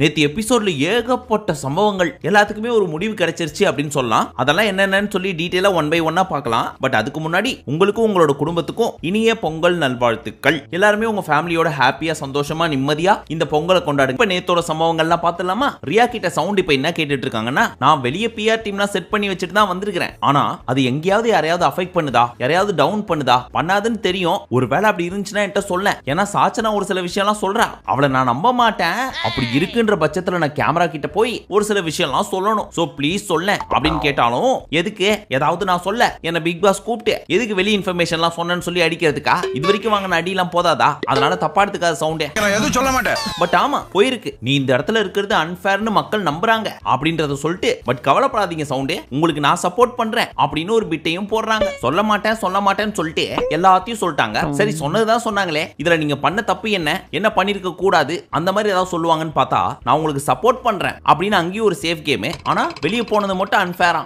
நேத்து எபிசோட்ல ஏகப்பட்ட சம்பவங்கள், எல்லாத்துக்குமே ஒரு முடிவு கிடைச்சிருச்சு அப்படின்னு சொல்லலாம். அதெல்லாம் என்னென்னு சொல்லி டீடைலா ஒன் பை ஒன்னா பார்க்கலாம். பட் அதுக்கு முன்னாடி உங்களுக்கும் உங்களோட குடும்பத்துக்கும் இனிய பொங்கல் நல்வாழ்த்துக்கள். எல்லாருமே உங்க ஃபேமிலியோட ஹாப்பியா சந்தோஷமா நிம்மதியா இந்த பொங்கலை கொண்டாடுங்க. இப்ப நேத்தோட சம்பவங்கள்லாம் பார்த்தலாமா? ரியா கிட்ட சவுண்ட் இப்ப என்ன கேட்டுட்டு இருக்காங்கன்னா, நான் வெளியே பிஆர் டீம்லாம் செட் பண்ணி வச்சுட்டு தான் வந்திருக்கிறேன். ஆனா அது எங்கேயாவது யாரையாவது அஃபெக்ட் பண்ணுதா, யாரையாவது டவுன் பண்ணுதா? பண்ணாதுன்னு தெரியும். ஒருவேளை அப்படி இருந்துச்சுன்னா என்கிட்ட சொல்ல. ஏன்னா சாச்சனா ஒரு சில விஷயம்லாம் சொல்றா, அவளை நான் நம்ப மாட்டேன். அப்படி இருக்குன்ற பட்சத்துல நான் கேமரா கிட்ட போய் ஒரு சில விஷயம்லாம் சொல்லணும். சோ ப்ளீஸ் சொல்ல அப்படின்னு கேட்டாலும் எதுக்கு ஏதாவது நான் சொல்ல என்ன பிக் பாஸ் கூப்பிட்டு எதுக்கு வெளி இன்ஃபர்மேஷன்லாம் சொன்னேன்னு சொல்லி அடிக்கிறதுக்கா? இது வரைக்கும் வாங்கின அடியெல்லாம் போதாதா? அதனால தப்பா எடுத்துக்காத சவுண்டே. நான் எதுவும் சொல்ல மாட்டேன். பட் ஆமா போயிருக்கு. நீ இந்த இடத்துல இருக்கிறது அன்ஃபேர்னு மக்கள் நம்புறாங்க அப்படின்றத சொல்லிட்டு, பட் கவலைப்படாதீங்க சவுண்டே, உங்களுக்கு நான் சப்போர்ட் பண்றேன் அப்படின்னு ஒரு பிட்டையும் போடுறாங்க. சொல்ல மாட்டேன்னு சொல்லிட்டு எல்லாத்தையும் சொல்லிட்டாங்க. சரி சொன்னதுதான் சொன்னாங்களே, இதுல நீங்க பண்ண தப்பு என்ன பண்ணிருக்க கூடாது அந்த மாதிரி ஏதாவது சொல்லுவாங்கன்னு பார்த்தா, நான் உங்களுக்கு சப்போர்ட் பண்றேன் அப்படின்னு அங்கேயும் ஒரு சேஃப் கேம். ஆனா வெளியே போனது மட்டும் அன்ஃபேரா.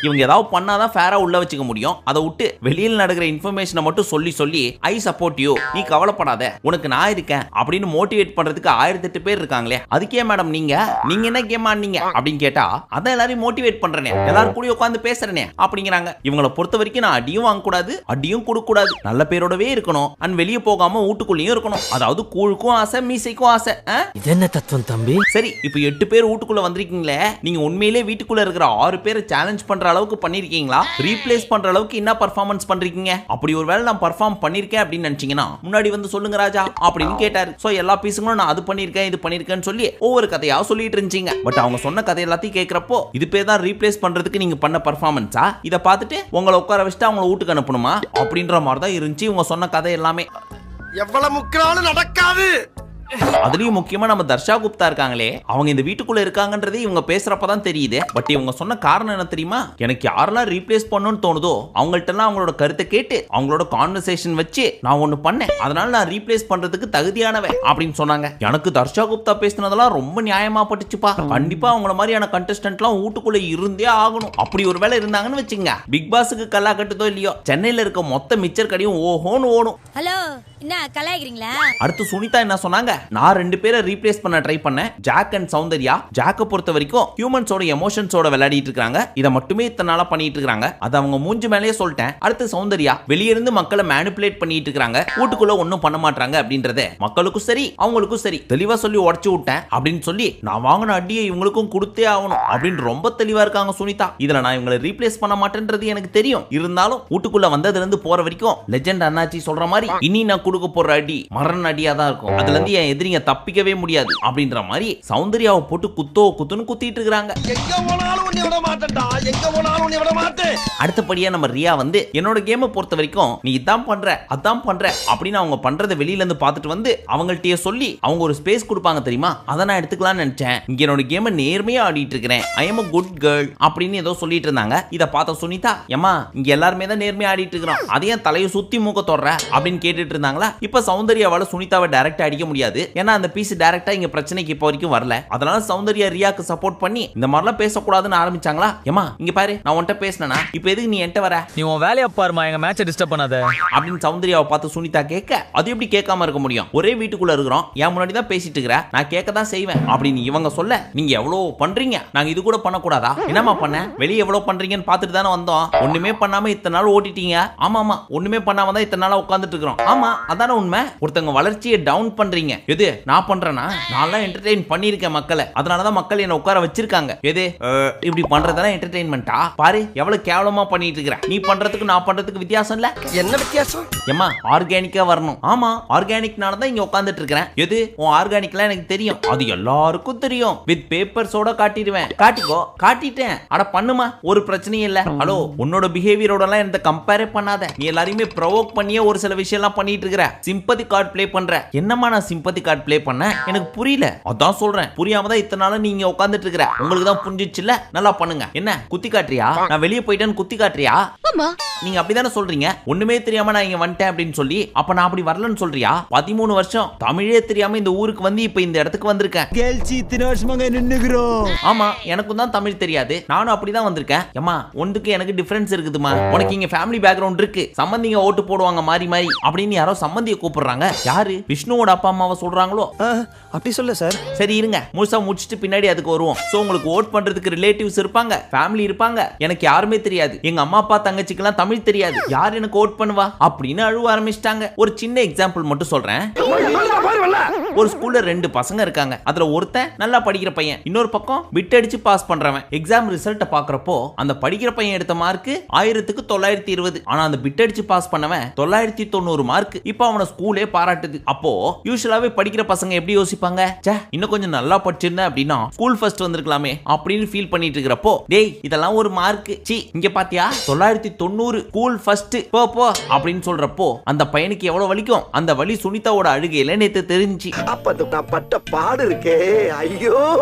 இவங்க ஏதாவது பண்ணாதான் ஃபேரா உள்ள வச்சுக்க முடியும். அதை விட்டு வெளியில் நடக்கிற இன்ஃபர்மேஷனை மட்டும் சொல்லி ஐ சப்போர்ட் யூ, நீ கவலைப்படாத, உனக்கு நான் இருக்கேன் அப்படின்னு மோட்டிவேட் பண்றதுக்கு 1008 பேர் இருக்காங்களே. அதுக்கே மேடம் நீங்க என்ன கேம் ஆனீங்க அப்படின்னு கேட்டா, அதான் எல்லாரையும் மோட்டிவேட் பண்றேனே, எல்லாரும் கூட உட்கார்ந்து பேசுறேனே அப்படிங்கிறாங்க. இவங்களை பொறுத்த வரைக்கும் நான் அடியும் வாங்க கூடாது, அடியும் கொடுக்க கூடாது, நல்ல பேரோடவே இருக்கணும், அண்ட் வெளியே போகாம வீட்டுக்குள்ளேயும் இருக்கணும். அதாவது கூழுக்கும் ஆசை, மீசைக்கும் ஆசை. இது என்ன தத்துவம் தம்பி? சரி, இப்போ 8 பேர் வீட்டுக்குள்ள வந்திருக்கீங்களே, நீங்க உண்மையிலே வீட்டுக்குள்ள இருக்கிற 6 பேர் சேலஞ்ச் பண்ற அளவுக்கு பண்ணிருக்கீங்களா? ரீப்ளேஸ் பண்ற அளவுக்கு என்ன பெர்ஃபார்மன்ஸ் பண்றீங்க? அப்படி ஒருவேளை நான் பெர்ஃபார்ம் பண்ணிருக்கேன் அப்படின்னு நினைச்சீங்கன்னா முன்னாடி வந்து சொல்லுங்க ராஜா அப்படின்னு கேட்டாரு. சோ எல்லா பீஸுங்களும் நான் அது பண்ணிருக்கேன் இது பண்ணிருக்கேன்னு சொல்லி ஒவ்வொரு கதையா சொல்லிட்டு இருந்துச்சீங்க. பட் அவங்க சொன்ன கதை எல்லாத்தையும் கேட்கிறப்போ, இது பேர் தான் ரீப்ளேஸ் பண்றதுக்கு நீங்க பண்ண பெர்ஃபார்மன்ஸா? இதை பார்த்துட்டு உங்களை உட்கார வச்சுட்டு அவங்களை வீட்டுக்கு அனுப்பணுமா அப்படின்ற மாதிரி தான் இருந்துச்சு இவங்க சொன்ன கதை எல்லாமே. எவ்வளவு முக்கியம் நடக்காது. அதுலயும் முக்கியமா நம்ம தர்ஷா குப்தா இருக்காங்களே, அவங்க இந்த வீட்டுக்குள்ள இருக்காங்கன்றதே இவங்க பேசுறப்பதான் தெரியுது. பட் இவங்க சொன்ன காரணம் என்ன தெரியுமா? எனக்கு யாரெல்லாம் ரீப்ளேஸ் பண்ணணும்னு தோணுதோ அவங்கள்ட்ட எல்லாம் அவங்களோட கருத்தை கேட்டு அவங்களோட கான்வர்சேஷன் வச்சு நான் ஒண்ணு பண்ணேன், அதனால நான் ரீப்ளேஸ் பண்றதுக்கு தகுதியானவன் அப்படின்னு சொன்னாங்க. எனக்கு தர்ஷா குப்தா பேசினதெல்லாம் ரொம்ப நியாயமா பட்டுச்சுப்பா. கண்டிப்பா அவங்கள மாதிரியான கண்டஸ்டன்ட்லாம் வீட்டுக்குள்ள இருந்தே ஆகணும். அப்படி ஒரு வேலை இருந்தாங்கன்னு வச்சுங்க, பிக் பாஸுக்கு கல்லா கட்டுதோ இல்லையோ, சென்னையில இருக்க மொத்த மிச்சர் கடையும் ஓஹோன்னு ஓடும். ஹலோ, என்ன கலாய்க்கிறீங்களா? அடுத்து சுனிதா என்ன சொன்னாங்க, நான் 2 பேரை ரீப்ளேஸ் பண்ண ட்ரை பண்ணேன், ஜாக் அண்ட் சௌந்தர்யா. ஜாக்க பொறுத்த வரைக்கும் ஹியூமன்ஸோட எமோஷன்ஸோட விளையாடிட்டு இருக்காங்க, இதை மட்டுமே இத்தனை நாளா பண்ணிட்டு இருக்காங்க, அது அவங்க மூஞ்சி மேலேயே சொல்லிட்டேன். அடுத்து சௌந்தர்யா வெளியே இருந்து மக்களை மேனிபுலேட் பண்ணிட்டு இருக்காங்க, வீட்டுக்குள்ள ஒன்னும் பண்ண மாட்டாங்க அப்படின்றத மக்களுக்கும் சரி அவங்களுக்கும் சரி தெளிவா சொல்லி உடச்சு விட்டேன் அப்படின்னு சொல்லி, நான் வாங்கின அடியை இவங்களுக்கும் கொடுத்தே ஆகணும் அப்படின்னு ரொம்ப தெளிவா இருக்காங்க சுனிதா. இதுல நான் இவங்களை ரீப்ளேஸ் பண்ண மாட்டேன்றது எனக்கு தெரியும், இருந்தாலும் வீட்டுக்குள்ள வந்ததுல இருந்து போற வரைக்கும் லெஜெண்ட் அண்ணாச்சி சொல்ற மாதிரி இனி நான் கொடுக்க போற அடி மரண அடியா தான் இருக்கும், அதுல இருந்து என் எதிரிங்க தப்பிக்கவே முடியாது அப்படின்ற மாதிரி சௌந்தர்யாவை போட்டு குத்துன்னு குத்திட்டு இருக்காங்க. அடுத்தபடியா நம்ம ரியா வந்து, என்னோட கேமை பொறுத்த வரைக்கும் நீ இதான் பண்ற அதான் பண்ற அப்படின்னு அவங்க பண்றதை வெளியில இருந்து பார்த்துட்டு வந்து அவங்கள்ட்டயே சொல்லி அவங்க ஒரு ஸ்பேஸ் கொடுப்பாங்க தெரியுமா, அதை நான் எடுத்துக்கலாம்னு நினைச்சேன். இங்க என்னோட கேமை நேர்மையா ஆடிட்டு இருக்கிறேன், I am a good girl அப்படின்னு ஏதோ சொல்லிட்டு இருந்தாங்க. இதை பார்த்த சுனிதா, ஏமா இங்க எல்லாருமே தான் நேர்மையா ஆடிட்டு இருக்கிறோம், அதையும் தலையை சுத்தி மூக்க தொடர அப்படின்னு கேட்டுட்டு இருந்தாங்களா. இப்ப சௌந்தர்யாவால சுனிதாவை டைரக்டா அடிக்க முடியாது, ஏன்னா அந்த பீஸ் டைரக்டா இங்க பிரச்சனைக்கு இப்போ வரைக்கும் வரல. அதனால சௌந்தர்யா ரியாக்கு சப்போர்ட் பண்ணி இந்த மாதிரிலாம் பேசக்கூடாதுன்னு ஆரம்பிச்சாங்களா. ஏமா இங்க பாரு, நான் உன்கிட்ட பேசினா இப்போ எதுக்கு நீ என்கிட்ட வர, நீ உன் வேலையை பாருமா, எங்க மேட்சை டிஸ்டர்ப் பண்ணாத அப்படின்னு சௌந்தர்யாவை பார்த்து சுனிதா கேட்க, அது எப்படி கேட்காம இருக்க முடியும், ஒரே வீட்டுக்குள்ள இருக்கிறோம், என் முன்னாடி தான் பேசிட்டு இருக்கிற, நான் கேட்க தான் செய்வேன் அப்படின்னு இவங்க சொல்ல, நீங்க எவ்வளவு பண்றீங்க, நாங்க இது கூட பண்ணக்கூடாதா? என்னமா பண்ண, வெளியே எவ்வளவு பண்றீங்கன்னு பார்த்துட்டு தானே வந்தோம், ஒண்ணுமே பண்ணாம இத்தனை நாள் ஓட்டிட்டீங்க. ஆமா ஒண்ணுமே பண்ணாம தான் இத்தனை நாளா உட்கார்ந்துட்டு இருக்கிறோம். ஆமா அதான உண்மை. ஒருத்தவங்க வளர்ச்சியை டவுன் பண்றீங்க, எது நான் பண்றேன்னா, நான் என்டர்டெயின் பண்ணிருக்கேன் மக்களை, அதனாலதான் மக்கள் என்ன உட்கார வச்சிருக்காங்க. எது இப்படி பண்றதெல்லாம் என்டர்டெயின்மெண்டா? பாரு எவ்வளவு கேவலமா பண்ணிட்டு இருக்கிற, நீ பண்றதுக்கு நான் பண்றதுக்கு வித்தியாசம் இல்ல. என்ன வித்தியாசம்? ஏமா ஆர்கானிக்கா வரணும். ஆமா ஆர்கானிக்னால தான் இங்க உட்கார்ந்துட்டு இருக்கிறேன். எது உன் ஆர்கானிக்லாம் எனக்கு தெரியும், அது எல்லாருக்கும் தெரியும், வித் பேப்பர்ஸோட காட்டிடுவேன். காட்டிக்கோ, காட்டிட்டேன், அட பண்ணுமா, ஒரு பிரச்சனையும் இல்ல. ஹலோ, உன்னோட பிஹேவியரோட எல்லாம் எந்த கம்பேரே பண்ணாத, நீ எல்லாரையுமே ப்ரோவோக் பண்ணியே ஒரு சில விஷயம் எல்லாம் பண்ணிட்டு இருக்கிற, சிம்பதி கார்டு ப்ளே பண்ற. என்னமா நான் சிம்பதி கார்டு ப்ளே பண்ண எனக்கு புரியல, அதான் சொல்றேன், புரியாம தான் இத்தனை நாள் நீங்க உட்கார்ந்துட்டு இருக்கிற, உங்களுக்கு தான் புரிஞ்சிச்சுல, நல்லா பண்ணுங்க. என்ன குத்தி காட்டுறியா, நான் வெளியே போயிட்டேன்னு குத்தி காட்டுறியா? நீங்க அப்படிதானே சொல்றீங்க, ஒண்ணுமே தெரியாம நான் இங்க வந்துட்டேன் அப்படின்னு சொல்லி, அப்ப நான் அப்படி வரலன்னு சொல்றியா? 13 வருஷம் தமிழே தெரியாம இந்த ஊருக்கு வந்து இப்ப இந்த இடத்துக்கு வந்திருக்கேன். ஆமா எனக்கும் தான் தமிழ் தெரியாது, நானும் அப்படிதான் வந்திருக்கேன். ஏமா ஒன்றுக்கு எனக்கு டிஃபரன்ஸ் இருக்குதுமா, உனக்கு இங்க ஃபேமிலி பேக்ரவுண்ட் இருக்கு, சம்பந்திங்க ஓட்டு போடுவாங்க மாறி மாறி அப்படின்னு யாரோ சம்பந்தியை கூப்பிடுறாங்க. யாரு? விஷ்ணுவோட அப்பா அம்மாவை சொல்றாங்களோ அப்படி சொல்ல சார். சரி இருங்க, முழுசா முடிச்சிட்டு பின்னாடி அதுக்கு வருவோம். சோ உங்களுக்கு ஓட் பண்றதுக்கு ரிலேட்டிவ்ஸ் இருப்பாங்க, ஃபேமிலி இருப்பாங்க. எனக்கு யாருமே தெரியாது, எங்க அம்மா அப்பா தங்கச்சிக்கெல்லாம் தமிழ் தெரியாது, யார் எனக்கு ஓட் பண்ணுவா அப்படின்னு அழுவ ஆரம்பிச்சிட்டாங்க. ஒரு சின்ன எக்ஸாம்பிள் மட்டும் சொல்றேன். ஒரு ஸ்கூல்ல 2 பசங்க இருக்காங்க. அதுல ஒருத்தன் நல்லா படிக்கிற பையன், இன்னொரு பக்கம் பிட் அடிச்சு பாஸ் பண்றவன். எக்ஸாம் ரிசல்ட்ட பாக்குறப்போ அந்த படிக்கிற பையன் எடுத்த மார்க் 1000க்கு 920. ஆனா அந்த பிட் அடிச்சு பாஸ் பண்ணவன் 990 மார்க். இப்போ அவன ஸ்கூலே பாராட்டுது. அப்போ யூசுவலாவே படிக்கிற பசங்க எப்படி யோசிப்பாங்க, ச்சே இன்னும் கொஞ்சம் நல்லா படிச்சிருந்தேன் அப்படின்னா ஸ்கூல் ஃபர்ஸ்ட் வந்திருக்கலாமே அப்படின்னு ஃபீல் பண்ணிட்டு இருக்கிறப்போ, டேய் இதெல்லாம் ஒரு மார்க், சி இங்க பாத்தியா 990 ஸ்கூல் ஃபர்ஸ்ட் போ போ அப்படின்னு சொல்றப்போ அந்த பையனுக்கு எவ்வளவு வலிக்கும். அந்த வலி சுனிதாவோட அழுகையில நேத்து தெரிஞ்சு. அப்ப நான் பட்ட பாடு இருக்கே, ஐயோ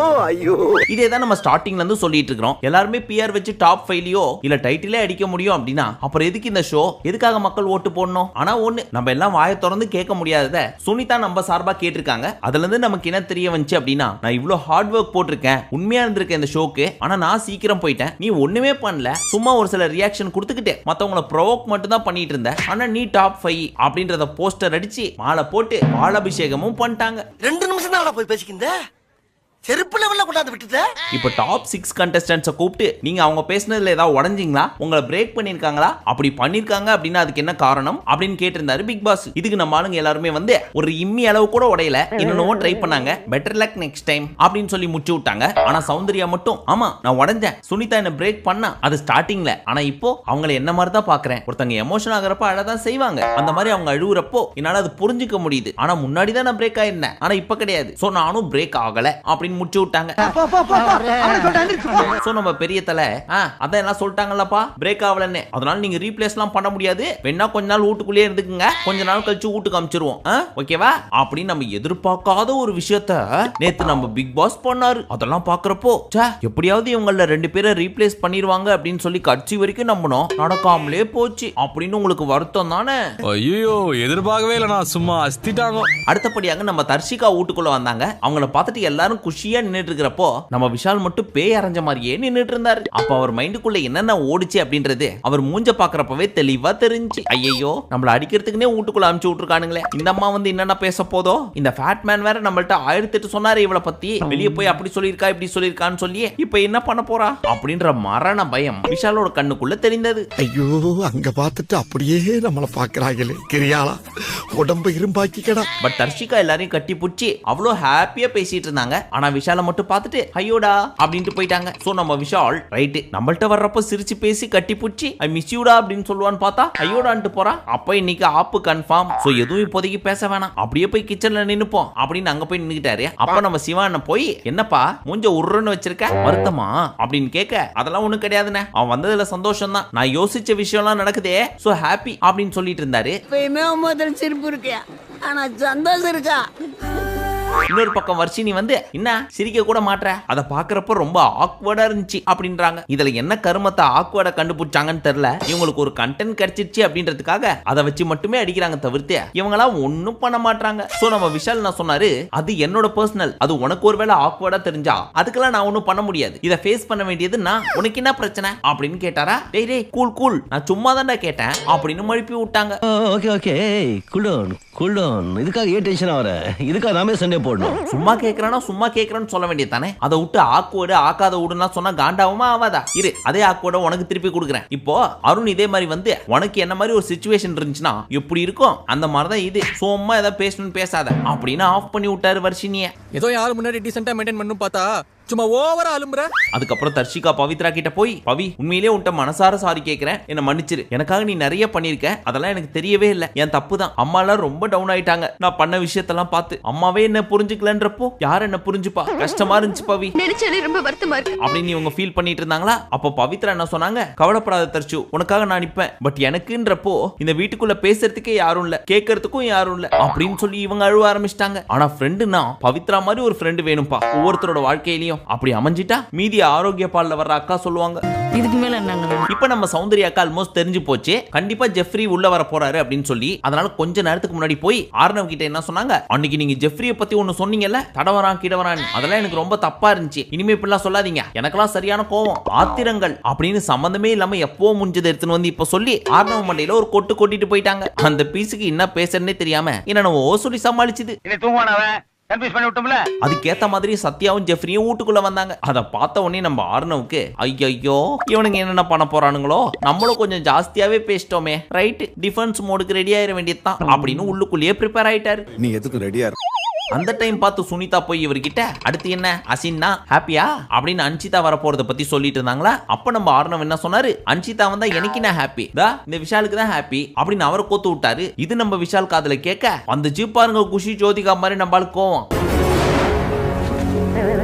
ஐயோ. இதேதான் நம்ம ஸ்டார்டிங்ல இருந்து சொல்லிட்டு இருக்கோம். எல்லாருமே பிஆர் வச்சு டாப் 5லயோ இல்ல டைட்டிலே அடிக்க முடியும் அப்படின்னா அப்புறம் எதுக்கு இந்த ஷோ, எதுக்காக மக்கள் ஓட்டு போடணும்? ஆனா ஒண்ணு, நம்ம எல்லாம் வாயை திறந்து கேட்க முடியாதத சுனிதா நம்ம சார்பா கேட்டிருக்காங்க. அதுல இருந்து நமக்கு என்ன தெரிய வந்துச்சு அப்படின்னா, நான் இவ்வளவு ஹார்ட் ஒர்க் போட்டிருக்கேன், உண்மையா இருந்திருக்கேன் இந்த ஷோக்கு, ஆனா நான் சீக்கிரம் போயிட்டேன், நீ ஒண்ணுமே பண்ணல, சும்மா ஒரு சில ரியாக்ஷன் கொடுத்துக்கிட்டு மத்தவங்கள ப்ரோவோக் மட்டும் தான் பண்ணிட்டு இருந்த, ஆனா நீ டாப் 5 அப்படின்றத போஸ்டர் அடிச்சு மாலை போட்டு பாலாபிஷேகமும் பண்ணிட்டாங்க. 2 நிமிஷம் தான் போய் பேசிக்கிந்த செருப்பு லெவல்ல கொண்டாந்து விட்டுட்ட. இப்போ டாப் 6 கண்டஸ்டன்ட்ஸை கூப்பிட்டு நீங்க அவங்க பேசினதுல ஏதாவது உடஞ்சிங்களா, உங்களை பிரேக் பண்ணிருக்காங்களா, அப்படி பண்ணிருக்காங்க அப்படின்னா அதுக்கு என்ன காரணம் அப்படின்னு கேட்டிருந்தாரு பிக் பாஸ். இதுக்கு நம்ம ஆளுங்க எல்லாருமே வந்து ஒரு இம்மி அளவு கூட உடையல, இன்னொன்னு ட்ரை பண்ணாங்க, பெட்டர் லக் நெக்ஸ்ட் டைம் அப்படின்னு சொல்லி முடிச்சு விட்டாங்க. ஆனா சௌந்தர்யா மட்டும், ஆமா நான் உடஞ்சேன், சுனிதா என்ன பிரேக் பண்ணா அது ஸ்டார்டிங்ல, ஆனா இப்போ அவங்களை என்ன மாதிரி தான் பாக்குறேன், ஒருத்தங்க எமோஷன் ஆகிறப்ப அழதான் செய்வாங்க, அந்த மாதிரி அவங்க அழுகுறப்போ என்னால அது புரிஞ்சுக்க முடியுது. ஆனா முன்னாடி தான் நான் பிரேக் ஆயிருந்தேன், ஆனா இப்ப கிடையாது, சோ நானும் பிரேக் ஆகல அப்படின்னு முடிச்சு விட்டாங்க. சோ நம்ம பெரிய தலை அதான் சொல்லிட்டாங்கல்லப்பா பிரேக் ஆகலன்னு, அதனால நீங்க ரீப்ளேஸ்லாம் பண்ண முடியாது, வேணா கொஞ்ச நாள் வீட்டுக்குள்ளே இருந்துக்குங்க, கொஞ்ச நாள் கழிச்சு வீட்டுக்கு அனுப்பிச்சிருவோம், ஓகேவா அப்படின்னு நம்ம எதிர்பார்க்காத ஒரு விஷயத்த நேத்து நம்ம பிக் பாஸ் பண்ணாரு. அதெல்லாம் பாக்குறப்போ எப்படியாவது இவங்கள 2 பேரை ரீப்ளேஸ் பண்ணிடுவாங்க அப்படின்னு சொல்லி கட்சி வரைக்கும் நம்பணும், நடக்காமலே போச்சு அப்படின்னு உங்களுக்கு வருத்தம் தானே? ஐயோ எதிர்பார்க்கவே இல்ல, நான் சும்மா அஸ்திட்டாங்க. அடுத்தபடியாக நம்ம தர்ஷிகா வீட்டுக்குள்ள வந்தாங்க. அவங்கள பார்த்துட்டு எல்லாரும் குஷியா நின்னுட்டு இருக்கிறப்போ நம்ம விஷால் மட்டும் பேய் அரைஞ்ச மாதிரியே நின்னுட்டு இருந்தாரு. அப்ப அவர் மைண்டுக்குள்ள என்னென்ன ஓடிச்சு அப்படின்றது அவர் மூஞ்ச பாக்குறப்பவே தெளிவா தெரிஞ்சு, ஐயோ நம்மள அடிக்கிறதுக்குனே வீட்டுக்குள்ள அனுப்பிச்சு விட்டுருக்கானுங்களே, இந்த அம்மா வந்து என்னென்ன பேச போதோ, இந்த ஃபேட் மேன் வேற நம்மள்ட்ட 1008 சொன்னாரு இவளை பத்தி, வெளியே போய் அப்படி சொல்லியிருக்கா இப்படி சொல்லியிருக்கான்னு சொல்லி இப்ப என்ன பண்ண போறா அப்படின்ற மரண பயம் விஷாலோட கண்ணுக்குள்ள தெரிந்தது. ஐயோ அங்க பார்த்துட்டு அப்படியே நம்மள பாக்குறாங்களே, கிரியாளா உடம்பு இரும்பாக்கிக்கடா. பட் தர்ஷிகா எல்லாரையும் கட்டி புடிச்சு அவ்வளோ ஹாப்பியா பேசிட்டு இருந்தாங்க. ஆனா விஷாலை மட்டும் பார்த்துட்டு ஐயோடா அப்படின்ட்டு போயிட்டாங்க. சோ நம்ம விஷால் ரைட் நம்மள்ட்ட வர்றப்ப சிரிச்சு பேசி கட்டி புடிச்சு ஐ மிஸ் யூடா அப்படின்னு சொல்லுவான்னு பார்த்தா ஐயோடான்ட்டு போறா. அப்ப இன்னைக்கு ஆப்பு கன்ஃபார்ம். சோ எதுவும் இப்போதைக்கு பேச வேணாம், அப்படியே போய் கிச்சன்ல நின்னுப்போம் அப்படின்னு அங்க போய் நின்னுக்கிட்டாரு. அப்ப நம்ம சிவான போய் என்னப்பா மூஞ்ச உருன்னு வச்சிருக்க, வருத்தமா அப்படின்னு கேட்க, அதெல்லாம் ஒண்ணும் கிடையாதுண்ணே, அவன் வந்ததுல சந்தோஷம் தான், நான் யோசிச்ச விஷயம்லாம் நடக்குதே சோ ஹாப்பி அப்படின்னு சொல்லிட்டு இருந்தாரு. சிரிப்பு இருக்கு ஆனா சந்தோஷம் இருக்கா. இன்னொரு பக்கம் வர்ஷினி வந்து என்ன சிரிக்க கூட மாட்ற, அதை பாக்குறப்ப ரொம்ப ஆக்வர்டா இருந்துச்சு அப்படின்றாங்க. இதுல என்ன கருமத்தை ஆக்வர்டா கண்டுபிடிச்சாங்கன்னு தெரியல, இவங்களுக்கு ஒரு கண்டென்ட் கிடைச்சிருச்சு அப்படின்றதுக்காக அதை வச்சு மட்டுமே அடிக்கிறாங்க தவிர்த்து இவங்களாம் ஒன்னும் பண்ண மாட்டாங்க. சோ நம்ம விஷால் நான் சொன்னாரு, அது என்னோட பர்சனல், அது உனக்கு ஒருவேளை ஆக்வர்டா தெரிஞ்சா அதுக்கெல்லாம் நான் ஒன்னும் பண்ண முடியாது, இதை ஃபேஸ் பண்ண வேண்டியது நான், உனக்கு என்ன பிரச்சனை அப்படின்னு கேட்டாரா. டேய் டேய் கூல் கூல், நான் சும்மா தான்டா கேட்டேன் அப்படின்னு மழுப்பி விட்டாங்க. Okay okay cool down cool down, இதுக்காக ஏன் டென்ஷன் ஆவற, இதுக்காக நாமே சண்டே போடணும். சும்மா கேக்குறானா சும்மா கேக்குறான்னு சொல்ல வேண்டியது தானே, அதை விட்டு ஆக்குவோடு ஆக்காத விடுனா சொன்னா காண்டாவுமா ஆவாதா? இரு அதே ஆக்குவோட உனக்கு திருப்பி கொடுக்குறேன். இப்போ அருண் இதே மாதிரி வந்து உனக்கு என்ன மாதிரி ஒரு சிச்சுவேஷன் இருந்துச்சுன்னா எப்படி இருக்கும் அந்த மாதிரிதான் இது, சும்மா ஏதாவது பேசணும்னு பேசாத அப்படின்னு ஆஃப் பண்ணி விட்டாரு வர்ஷினிய. ஏதோ யாரு முன்னாடி டீசென்ட்டா மெயின்டைன் பண்ணனும் பார்த்தா சும்மா ஓவரா அலும்புற. அதுக்கப்புறம் தர்ஷிகா பவித்ரா கிட்ட போய், பவி உண்மையிலேயே உன்ட்ட மனசார சாரி கேட்கிறேன், என்ன மன்னிச்சிரு, எனக்காக நீ நிறைய பண்ணிருக்க, அதெல்லாம் எனக்கு தெரியவே இல்லை, என் தப்பு தான், அம்மா எல்லாம் ரொம்ப டவுன் ஆயிட்டாங்க நான் பண்ண விஷயத்தெல்லாம் பார்த்து, அம்மாவே என்ன புரிஞ்சுக்கலன்றப்போ யார் என்ன புரிஞ்சுப்பா, கஷ்டமா இருந்துச்சு பவி, ரொம்ப வருத்தமா இருக்கு அப்படின்னு இவங்க ஃபீல் பண்ணிட்டு இருந்தாங்களா. அப்போ பவித்ரா என்ன சொன்னாங்க, கவலைப்படாத தர்ஷு உனக்காக நான் நிப்பேன், பட் எனக்குன்றப்போ இந்த வீட்டுக்குள்ள பேசுறதுக்கே யாரும் இல்ல, கேட்கறதுக்கும் யாரும் இல்ல அப்படின்னு சொல்லி இவங்க அழுவ ஆரம்பிச்சிட்டாங்க. ஆனா ஃப்ரெண்டுனா பவித்ரா மாதிரி ஒரு ஃப்ரெண்டு வேணும்பா ஒவ்வொருத்தரோட வாழ்க்கையிலயும். விஷயம். அப்படி அமைஞ்சிட்டா மீதி ஆரோக்கிய பால்ல வர்ற அக்கா சொல்லுவாங்க. இதுக்கு மேல என்னங்க? இப்ப நம்ம சௌந்தர்யா அக்கா ஆல்மோஸ்ட் தெரிஞ்சு போச்சு, கண்டிப்பா ஜெஃப்ரி உள்ள வர போறாரு அப்படின்னு சொல்லி. அதனால கொஞ்ச நேரத்துக்கு முன்னாடி போய் ஆர்னவ் கிட்ட என்ன சொன்னாங்க, அன்னைக்கு நீங்க ஜெஃப்ரியை பத்தி ஒன்னு சொன்னீங்கல்ல, தடவரான் கிடவரான், அதெல்லாம் எனக்கு ரொம்ப தப்பா இருந்துச்சு, இனிமே இப்படிலாம் சொல்லாதீங்க, எனக்கெல்லாம் சரியான கோவம் ஆத்திரங்கள் அப்படின்னு சம்பந்தமே இல்லாம எப்போ முடிஞ்சது எடுத்துன்னு வந்து இப்ப சொல்லி ஆர்னவ் மண்டையில ஒரு கொட்டு கொட்டிட்டு போயிட்டாங்க. அந்த பீஸுக்கு என்ன பேசுறதுனே தெரியாம என்ன சொல்லி சமாளிச்சுது. அதுக்கேத்த மாதிரி சத்யாவும் ஜெஃப்ரியும் வீட்டுக்குள்ள வந்தாங்க. அதை பார்த்த உடனே நம்ம ஆர்னவுக்கு ஐயோ இவனுங்க என்னென்ன பண்ண போறானுங்களோ, நம்மளும் கொஞ்சம் ஜாஸ்தியாவே பேசிட்டோமே, ரைட் டிஃபென்ஸ் மோடுக்கு ரெடி ஆயிட வேண்டியதுதான் அப்படின்னு உள்ளுக்குள்ளேயே ப்ரிப்பேர் ஆயிட்டாரு. நீ எதுக்கு ரெடியா? அந்த டைம் பார்த்து சுனிதா போய் இவர்கிட்ட அடுத்து என்ன அசின்னா ஹாப்பியா அப்படின்னு அன்ஷிதா வர போறத பத்தி சொல்லிட்டு இருந்தாங்களா. அப்ப நம்ம ஆர்னவ் என்ன சொன்னாரு, அன்ஷிதா வந்தா எனக்கு நான் ஹாப்பி தான், இந்த விஷாலுக்கு தான் ஹாப்பி அப்படின்னு அவரை கோத்து விட்டாரு. இது நம்ம விஷால் காதுல கேட்க வந்துச்சு பாருங்க குஷி ஜோதிகா மாதிரி நம்மளுக்கு கோவம்.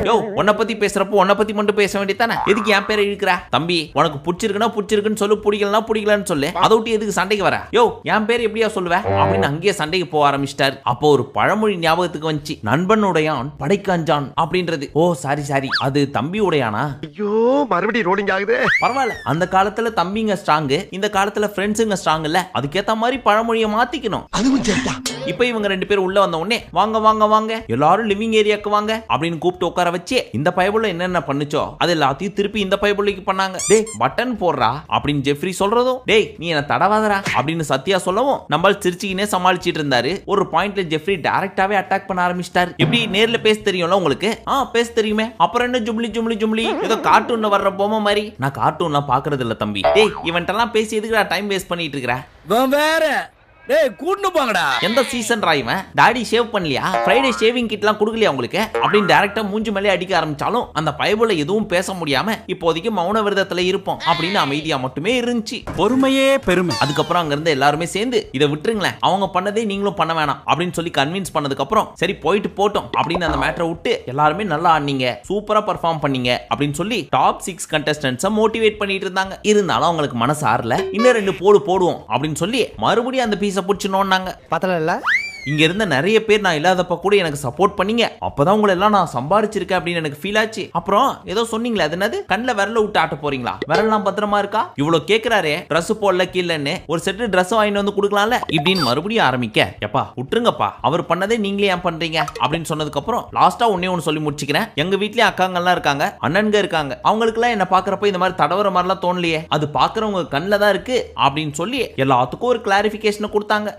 யோ உன்னை பத்தி பேசுறப்போ உன்னை பத்தி மட்டும் பேச வேண்டியதானே, எதுக்கு என் பேரை இழுக்கிற? தம்பி உனக்கு பிடிச்சிருக்குன்னா பிடிச்சிருக்குன்னு சொல்லு, பிடிக்கலன்னா பிடிக்கலன்னு சொல்லு, அதை விட்டு எதுக்கு சண்டைக்கு வர? யோ என் பேர் எப்படியா சொல்லுவேன் அப்படின்னு அங்கேயே சண்டைக்கு போக ஆரம்பிச்சிட்டாரு. அப்போ ஒரு பழமொழி ஞாபகத்துக்கு வந்துச்சு, நண்பன் உடையான் படைக்காஞ்சான் அப்படின்றது. ஓ சாரி அது தம்பி உடையானா? ஐயோ மறுபடியும் ரோலிங் ஆகுது. பரவாயில்ல, அந்த காலத்துல தம்பிங்க ஸ்ட்ராங், இந்த காலத்துல ஃப்ரெண்ட்ஸுங்க ஸ்ட்ராங் இல்ல, அதுக்கேத்த மாதிரி பழமொழியை மாத்திக்கணும். அதுவும் சரியா. இப்ப இவங்க ரெண்டு பேரும் உள்ள வந்த உடனே வாங்க வாங்க வாங்க எல்லாரும் லிவிங் ஏரியாக்கு வாங்க அப்படின்னு கூப்பிட்டு உட்கார வச்சு இந்த பைபிள்ல என்னென்ன பண்ணுச்சோ அது எல்லாத்தையும் திருப்பி இந்த பைபிளுக்கு பண்ணாங்க. டேய் பட்டன் போடுறா அப்படின்னு ஜெஃப்ரி சொல்றதும், டேய் நீ என்ன தடவாதரா அப்படின்னு சத்யா சொல்லவும் நம்ம சிரிச்சிக்கினே சமாளிச்சிட்டு இருந்தாரு. ஒரு பாயிண்ட்ல ஜெஃப்ரி டைரக்டாவே அட்டாக் பண்ண ஆரம்பிச்சிட்டாரு. எப்படி நேர்ல பேச தெரியும்ல உங்களுக்கு? பேச தெரியுமே, அப்புறம் என்ன ஜும்லி ஜும்லி ஜும்லி ஏதோ கார்ட்டூன்ல வர்ற பொம்மை மாதிரி. நான் கார்ட்டூன்லாம் பாக்குறது இல்ல தம்பி. டேய் இவன்ட்டெல்லாம் பேசி எதுக்குடா டைம் வேஸ்ட் பண்ணிட்டு இருக்கற? வேற டேய் கூட்டு போங்கடா. எந்த சீசன் ராய்வன் டாடி ஷேவ் பண்ணலையா, ஃப்ரைடே ஷேவிங் கிட்லாம் கொடுக்கலையா உங்களுக்கு அப்படின்னு டைரக்டா மூஞ்சி மேலே அடிக்க ஆரம்பிச்சாலும் அந்த பைபிள்ல எதுவும் பேச முடியாம இப்போதைக்கு மௌன விரதத்துல இருப்போம் அப்படின்னு அமைதியா மட்டுமே இருந்துச்சு. பொறுமையே பெருமை. அதுக்கப்புறம் அங்க இருந்து எல்லாருமே சேர்ந்து இதை விட்டுருங்களேன், அவங்க பண்ணதே நீங்களும் பண்ண வேணாம் அப்படின்னு சொல்லி கன்வின்ஸ் பண்ணதுக்கு அப்புறம் சரி போயிட்டு போட்டோம் அப்படின்னு அந்த மேட்டரை விட்டு எல்லாருமே நல்லா ஆடினீங்க, சூப்பரா பர்ஃபார்ம் பண்ணீங்க அப்படின்னு சொல்லி டாப் 6 கண்டஸ்டன்ட்ஸை மோட்டிவேட் பண்ணிட்டு இருந்தாங்க. இருந்தாலும் அவங்களுக்கு மனசு ஆறல, இன்னும் 2 போடுவோம் அப்படின்னு சொல்லி மறுபடியும் அந்த பீஸை புடிச்சுனோம்னாங்க. பத்தல இங்க இருந்த நிறைய பேர் நான் இல்லாதப்ப கூட எனக்கு சப்போர்ட் பண்ணீங்க, அப்பதான் உங்களை எல்லாம் நான் சம்பாதிச்சிருக்கேன் அப்படின்னு எனக்கு ஃபீல் ஆச்சு. அப்புறம் ஏதோ சொன்னீங்களே, அது என்னது, கண்ணில் விரல விட்டு ஆட்ட போறீங்களா? விரல்லாம் பத்திரமா இருக்கா? இவ்வளவு கேட்கிறாரே, ட்ரெஸ் போடல கீழன்னு ஒரு செட்டு ட்ரெஸ் வாங்கிட்டு வந்து கொடுக்கலாம்ல இப்படின்னு மறுபடியும் ஆரம்பிக்க, எப்பா விட்டுருங்கப்பா, அவர் பண்ணதே நீங்களே ஏன் பண்றீங்க அப்படின்னு சொன்னதுக்கு அப்புறம் லாஸ்டா ஒன்னு சொல்லி முடிச்சுக்கிறேன். எங்க வீட்லயே அக்காங்கெல்லாம் இருக்காங்க, அண்ணன்க இருக்காங்க, அவங்களுக்கு எல்லாம் என்ன பாக்குறப்ப இந்த மாதிரி தடவர மாதிரிலாம் தோணலையே, அது பாக்குறவங்க கண்ணில் தான் இருக்கு அப்படின்னு சொல்லி எல்லாத்துக்கும் ஒரு கிளாரிபிகேஷன் கொடுத்தாங்க.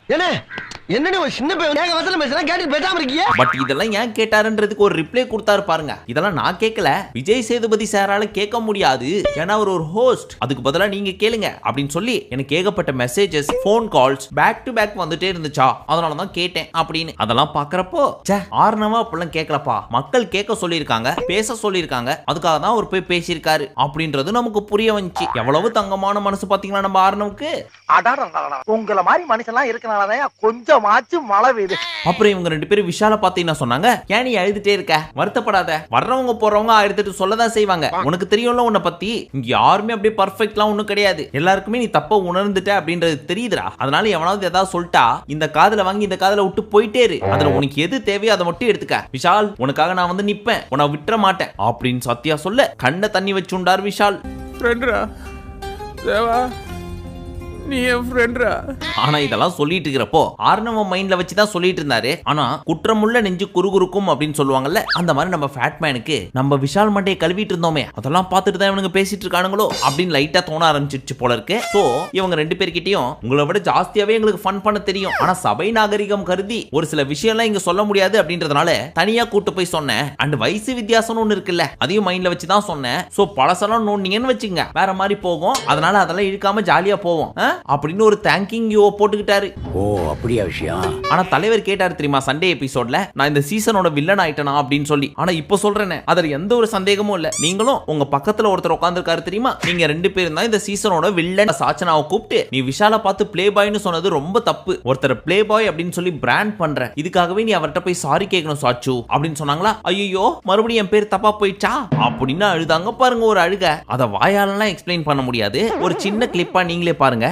என்ன ஒரு சின்ன பையன் வசல பேசுறா கேட்டு பேசாம இருக்கீங்க. பட் இதெல்லாம் ஏன் கேட்டாருன்றதுக்கு ஒரு ரிப்ளை கொடுத்தாரு பாருங்க. இதெல்லாம் நான் கேட்கல, விஜய் சேதுபதி சாரால கேட்க முடியாது, ஏன்னா அவர் ஒரு ஹோஸ்ட், அதுக்கு பதிலா நீங்க கேளுங்க அப்படின்னு சொல்லி எனக்கு ஏகப்பட்ட messages, phone calls back to back வந்துட்டே இருந்துச்சா, அதனால தான் கேட்டேன் அப்படின்னு. அதெல்லாம் பாக்குறப்போ ஆர்னவா அப்படிலாம் கேட்கலப்பா, மக்கள் கேட்க சொல்லியிருக்காங்க, பேச சொல்லியிருக்காங்க, அதுக்காக தான் அவர் போய் பேசியிருக்காரு அப்படின்றது நமக்கு புரிய வந்துச்சு. எவ்வளவு தங்கமான மனசு பாத்தீங்களா நம்ம ஆர்னவுக்கு. உங்களை மாதிரி மனுஷன்லாம் இருக்கனாலதான் கொஞ்சம் மழை பெய்யுது. அப்புறம் இவங்க 2 பேரும் விஷால பார்த்து என்ன சொன்னாங்க, ஏன் நீ அழுதுட்டே இருக்க, வருத்தப்படாத, வர்றவங்க போறவங்க 1008 சொல்லதான் செய்வாங்க, உனக்கு தெரியும்ல உன்னை பத்தி, இங்க யாருமே அப்படியே பர்ஃபெக்ட்லாம் ஒண்ணும் கிடையாது, எல்லாருக்குமே நீ தப்ப உணர்ந்துட்ட அப்படின்றது தெரியுதுடா, அதனால எவனாவது ஏதாவது சொல்லிட்டா இந்த காதுல வாங்கி இந்த காதுல விட்டு போயிட்டே இரு, அதுல உனக்கு எது தேவையோ அதை மட்டும் எடுத்துக்க, விஷால் உனக்காக நான் வந்து நிப்பேன், உன்னை விட்டுற மாட்டேன் அப்படின்னு சத்யா சொல்ல கண்ணை தண்ணி வச்சுண்டார் விஷால். ஃப்ரெண்ட்ரா தேவா, நீ என் ஃப்ரெண்ட்ரா. ஆனா இதெல்லாம் சொல்லிட்டு இருக்கிறப்போ ஆர்னவ மைண்ட்ல வச்சுதான் சொல்லிட்டு இருந்தாரு. ஆனா குற்றமுள்ள நெஞ்சு குறுகுறுக்கும் அப்படின்னு சொல்லுவாங்கல்ல, அந்த மாதிரி நம்ம ஃபேட்மேனுக்கு நம்ம விஷால் மண்டையை கழுவிட்டு இருந்தோமே, அதெல்லாம் பார்த்துட்டு தான் இவனுங்க பேசிட்டு இருக்கானுங்களோ அப்படின்னு லைட்டா தோண ஆரம்பிச்சிருச்சு போல இருக்கு. சோ இவங்க 2 பேர்கிட்டயும் உங்களை விட ஜாஸ்தியாவே எங்களுக்கு ஃபன் பண்ண தெரியும், ஆனா சபை நாகரிகம் கருதி ஒரு சில விஷயம்லாம் இங்க சொல்ல முடியாது அப்படின்றதுனால தனியா கூட்டு போய் சொன்னேன். அண்ட் வயசு வித்தியாசம் ஒண்ணு இருக்குல்ல, அதையும் மைண்ட்ல வச்சுதான் சொன்னேன். சோ பழசெல்லாம் நோண்டிங்கன்னு வச்சுங்க வேற மாதிரி போகும், அதனால அதெல்லாம் இழுக்காம ஜாலியா போவோம் அப்படின்னு ஒரு தேங்கிங் யூ போட்டுக்கிட்டாரு. ஓ அப்படியா விஷயம். ஆனா தலைவர் கேட்டாரு தெரியுமா சண்டே எபிசோட்ல, நான் இந்த சீசனோட வில்லன் ஆயிட்டனா அப்படின்னு சொல்லி. ஆனா இப்ப சொல்றேன், அதுல எந்த ஒரு சந்தேகமும் இல்ல, நீங்களும் உங்க பக்கத்துல ஒருத்தர் உட்கார்ந்திருக்காரு தெரியுமா, நீங்க 2 பேரும் தான் இந்த சீசனோட வில்லன். சாச்சனாவை கூப்பிட்டு நீ விஷால பார்த்து பிளே பாய்னு சொன்னது ரொம்ப தப்பு, ஒருத்தர் பிளே பாய் அப்படின்னு சொல்லி பிராண்ட் பண்ற, இதுக்காகவே நீ அவர்கிட்ட போய் சாரி கேட்கணும் சாச்சு அப்படின்னு சொன்னாங்களா. ஐயோ மறுபடியும் என் பேர் தப்பா போயிடுச்சா அப்படின்னு அழுதாங்க பாருங்க, ஒரு அழுக. அத வாயாலலாம் எக்ஸ்பிளைன் பண்ண முடியாது, ஒரு சின்ன கிளிப்பா நீங்களே பாருங்க.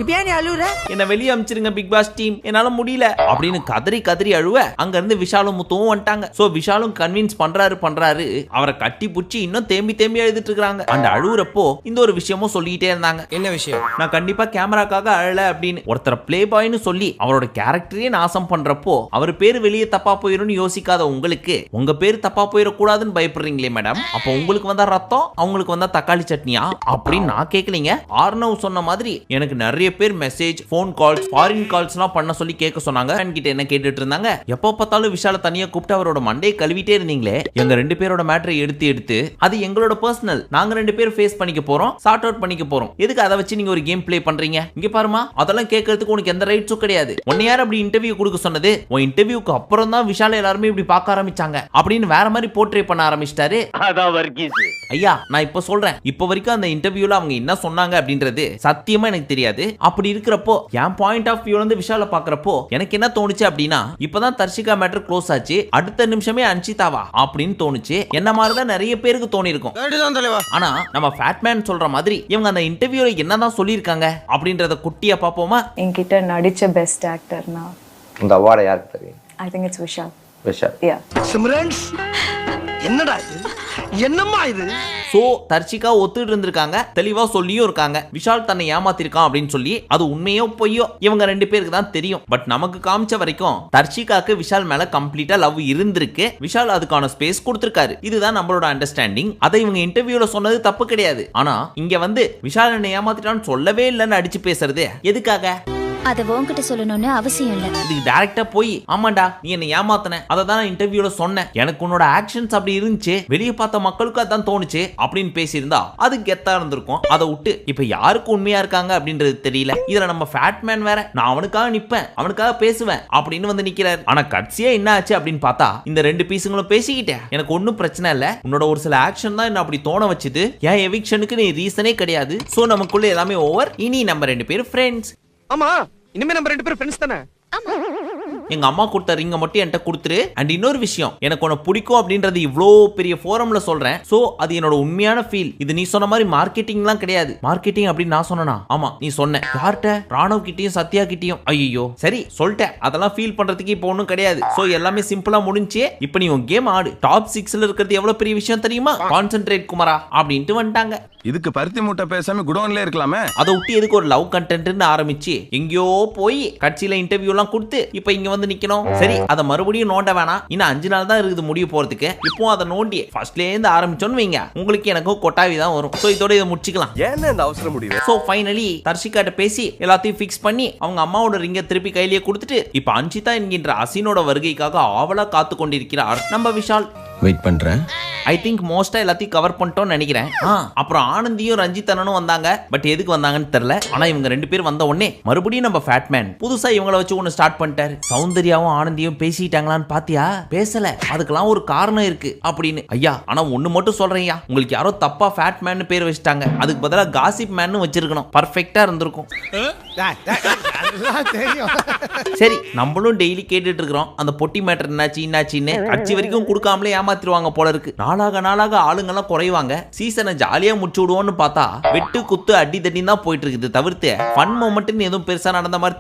இப்ப ஏன் நீ அழுவுற? என்ன வெளியே அமிச்சிருங்க பிக் பாஸ் டீம், என்னால முடியல அப்படின்னு கதறி கதறி அழுவ அங்க இருந்து விஷாலும் முத்துவும் வந்துட்டாங்க. சோ விஷாலும் கன்வின்ஸ் பண்றாரு அவரை கட்டி புடிச்சு இன்னும் தேம்பி எழுதிட்டு இருக்காங்க. அந்த அழுவுறப்போ இந்த ஒரு விஷயமும் சொல்லிட்டே இருந்தாங்க. என்ன விஷயம்? நான் கண்டிப்பா கேமராக்காக அழல அப்படின்னு. ஒருத்தர் பிளே பாய்னு சொல்லி அவரோட கேரக்டரே நாசம் பண்றப்போ அவர் பேரு வெளியே தப்பா போயிரும்னு யோசிக்காத உங்களுக்கு உங்க பேரு தப்பா போயிடக்கூடாதுன்னு பயப்படுறீங்களே மேடம். அப்போ உங்களுக்கு வந்தா ரத்தம், அவங்களுக்கு வந்தா தக்காளி சட்னியா அப்படின்னு நான் கேட்கலீங்க. ஆர்னவ் சொன்ன மாதிரி எனக்கு நிறைய பேர் மெசேஜ், போன் கால்ஸ், ஃபாரின் கால்ஸ்லாம் பண்ண சொல்லி கேட்க சொன்னாங்க. என்கிட்ட என்ன கேட்டுட்டு இருந்தாங்க, எப்போ பார்த்தாலும் விஷால தனியா கூப்பிட்டு அவரோட மண்டையை கழுவிட்டே இருந்தீங்களே, எங்க ரெண்டு பேரோட மேட்டரை எடுத்து அது எங்களோட பர்சனல், நாங்க ரெண்டு பேரும் ஃபேஸ் பண்ணிக்க போறோம், சார்ட் அவுட் பண்ணிக்க போறோம், எதுக்கு அதை வச்சு நீங்க ஒரு கேம் பிளே பண்றீங்க? இங்க பாருமா, அதெல்லாம் கேட்கறதுக்கு உனக்கு எந்த ரைட்ஸும் கிடையாது. உன்னை யார் அப்படி இன்டர்வியூ கொடுக்க சொன்னது? உன் இன்டர்வியூக்கு அப்புறம் தான் விஷால எல்லாருமே இப்படி பார்க்க ஆரம்பிச்சாங்க அப்படின்னு வேற மாதிரி போர்ட்ரே பண்ண ஆரம்பிச்சிட்டாரு. அதான் வர்கீஸ். ஐயா நான் இப்ப சொல்றேன், இப்ப வரைக்கும் அந்த இன்டர்வியூல அவங்க என்ன சொன்னாங்க அப்படின்றது சத்தியமா எனக்கு தெரியாது. அப்படி இருக்கிறப்போ என் பாயிண்ட் ஆஃப் வியூல இருந்து விஷால பாக்குறப்போ எனக்கு என்ன தோணுச்சு அப்படின்னா, இப்பதான் தர்ஷிகா மேட்டர் க்ளோஸ் ஆச்சு, அடுத்த நிமிஷமே அன்ஷிதாவா அப்படின்னு தோணுச்சு. என்ன மாதிரி தான் நிறைய பேருக்கு தோணி இருக்கும். ஆனா நம்ம ஃபேட்மேன் சொல்ற மாதிரி இவங்க அந்த இன்டர்வியூல என்னதான் சொல்லியிருக்காங்க அப்படின்றத குட்டியா பாப்போமா? என்கிட்ட நடிச்ச பெஸ்ட் ஆக்டர்னா இந்த அவார்டை யாருக்கு தெரியும்? I think it's Vishal. Vishal. Yeah. Simran's என்னடா இது? என்னம்மா இது? சோ தர்ஷிகா ஒத்துட்டு இருந்திருக்காங்க, தெளிவா சொல்லியும் இருக்காங்க விஷால் தன்னை ஏமாத்திருக்கான் அப்படின்னு சொல்லி. அது உண்மையோ பொய்யோ இவங்க ரெண்டு பேருக்கு தான் தெரியும். பட் நமக்கு காமிச்ச வரைக்கும் தர்ஷிகாக்கு விஷால் மேல கம்ப்ளீட்டா லவ் இருந்திருக்கு. விஷால் அதுக்கான ஸ்பேஸ் கொடுத்திருக்காரு. இதுதான் நம்மளோட அண்டர்ஸ்டாண்டிங். அதை இவங்க இன்டர்வியூல சொன்னது தப்பு கிடையாது. ஆனா இங்க வந்து விஷால் என்னை ஏமாத்திட்டான்னு சொல்லவே இல்லைன்னு அடிச்சு பேசுறது எதுக்காக? அத உன்கிட்ட சொல்லணும்னு அவசியம் இல்ல. இதுக்கு டைரக்டா போய் ஆமாண்டா நீ என்ன ஏமாத்தன, அதை தான் நான் இன்டர்வியூல சொன்னேன், எனக்கு உன்னோட ஆக்ஷன்ஸ் அப்படி இருந்துச்சு, வெளியே பார்த்த மக்களுக்கு அதான் தோணுச்சு அப்படின்னு பேசியிருந்தா அது கெத்தா இருந்திருக்கும். அதை விட்டு இப்ப யாருக்கு உண்மையா இருக்காங்க அப்படின்றது தெரியல. இதுல நம்ம ஃபேட்மேன் வேற, நான் அவனுக்காக நிப்பேன், அவனுக்காக பேசுவேன் அப்படின்னு வந்து நிக்கிறாரு. ஆனா கட்சியா என்ன ஆச்சு அப்படின்னு பார்த்தா இந்த ரெண்டு பீஸுங்களும் பேசிக்கிட்டேன், எனக்கு ஒன்னும் பிரச்சனை இல்ல, உன்னோட ஒரு சில ஆக்ஷன் தான் என்ன அப்படி தோண வச்சுது, என் எவிக்ஷனுக்கு நீ ரீசனே கிடையாது, சோ நமக்குள்ள எல்லாமே ஓவர், இனி நம்ம ரெண்டு பேரும் ஃப்ரெண்ட்ஸ். ஆமா, இனிமே நம்ம ரெண்டு பேரும் ஃப்ரெண்ட்ஸ் தானே? எங்க அம்மா கொடுத்த ரிங்க மட்டும் என்கிட்ட கொடுத்துரு. அண்ட் இன்னொரு விஷயம், எனக்கு உன்னை பிடிக்கும் அப்படின்றது இவ்வளோ பெரிய ஃபோரம்ல சொல்றேன். சோ அது என்னோட உண்மையான ஃபீல். இது நீ சொன்ன மாதிரி மார்க்கெட்டிங்லாம் கிடையாது. மார்க்கெட்டிங் அப்படின்னு நான் சொன்னா? ஆமா நீ சொன்ன. யார்கிட்ட? ராணவ் கிட்டயும் சத்யா கிட்டயும். ஐயோ சரி சொல்லிட்டேன், அதெல்லாம் ஃபீல் பண்றதுக்கு இப்போ ஒன்றும் கிடையாது. சோ எல்லாமே சிம்பிளா முடிஞ்சு இப்போ நீ உன் கேம் ஆடு. டாப் 6ல இருக்கிறது எவ்வளவு பெரிய விஷயம் தெரியுமா? கான்சென்ட்ரேட் குமாரா அப்படின்ட்டு வந்துட்டாங்க. இதுக்கு பருத்தி மூட்டை பேசாம குடோன்ல இருக்கலாமே. அதை விட்டு எதுக்கு ஒரு லவ் கண்டென்ட்னு ஆரம்பிச்சு எங்கேயோ போய் கட்சியில இன்டர்வியூ எல்லாம் கொடுத்து இப்ப இங்க வந்து நிக்கணும். சரி அதை மறுபடியும் நோண்ட வேணாம், இன்னும் 5 நாள் தான் இருக்குது முடிய போறதுக்கு. இப்போ அதை நோண்டி ஃபர்ஸ்ட்ல இருந்து ஆரம்பிச்சோன்னு வைங்க, உங்களுக்கு எனக்கும் கொட்டாவி தான் வரும். சோ இதோட இதை முடிச்சுக்கலாம். ஏன்னா இந்த அவசரம் முடிவு. சோ ஃபைனலி தர்ஷிகாட்ட பேசி எல்லாத்தையும் ஃபிக்ஸ் பண்ணி அவங்க அம்மாவோட ரிங்க திருப்பி கையிலேயே கொடுத்துட்டு இப்ப அன்ஷிதா என்கின்ற அசினோட வருகைக்காக ஆவலா காத்து கொண்டிருக்கிறார் நம்ம விஷால். வெயிட் பண்றேன். ஐ திங்க் மோஸ்டா எல்லாத்தையும் கவர் பண்ணிட்டோம்னு நினைக்கிறேன். அப்புறம் ஆனந்தியும் ரஞ்சித் அண்ணனும் வந்தாங்க. பட் எதுக்கு வந்தாங்கன்னு தெரியல. ஆனா இவங்க ரெண்டு பேரும் வந்த உடனே மறுபடியும் நம்ம ஃபேட்மேன் புதுசா இவங்கள வச்சு ஒன்னு ஸ்டார்ட் பண்ணிட்டாரு. சௌந்தர்யாவும் ஆனந்தியும் பேசிட்டாங்களான்னு பாத்தியா? பேசல, அதுக்கெல்லாம் ஒரு காரணம் இருக்கு அப்படின்னு. ஐயா ஆனா ஒண்ணு மட்டும் சொல்றேன், உங்களுக்கு யாரோ தப்பா ஃபேட்மேன் பேர் வச்சுட்டாங்க, அதுக்கு பதிலா காசிப் மேன் வச்சிருக்கணும், பர்ஃபெக்ட்டா இருந்திருக்கும். சரி நம்மளும் டெய்லி கேட்டுட்டு இருக்கிறோம் அந்த பொட்டி மேட்டர் என்னாச்சுன்னு. கட்சி வரைக்கும் கொடுக்காமலே ஏமாத்திடுவாங்க போல இருக்கு. நாளாக ஆளுங்கெல்லாம் குறைவாங்க, சீசனை ஜாலியா முடிச்சு விடுவோம்னு பார்த்தா வெட்டு குத்து அடி தட்டி தான் போயிட்டு இருக்குது, தவிர்த்து ஃபன் மொமெண்ட்னு எதுவும் பெருசா நடந்த மாதிரி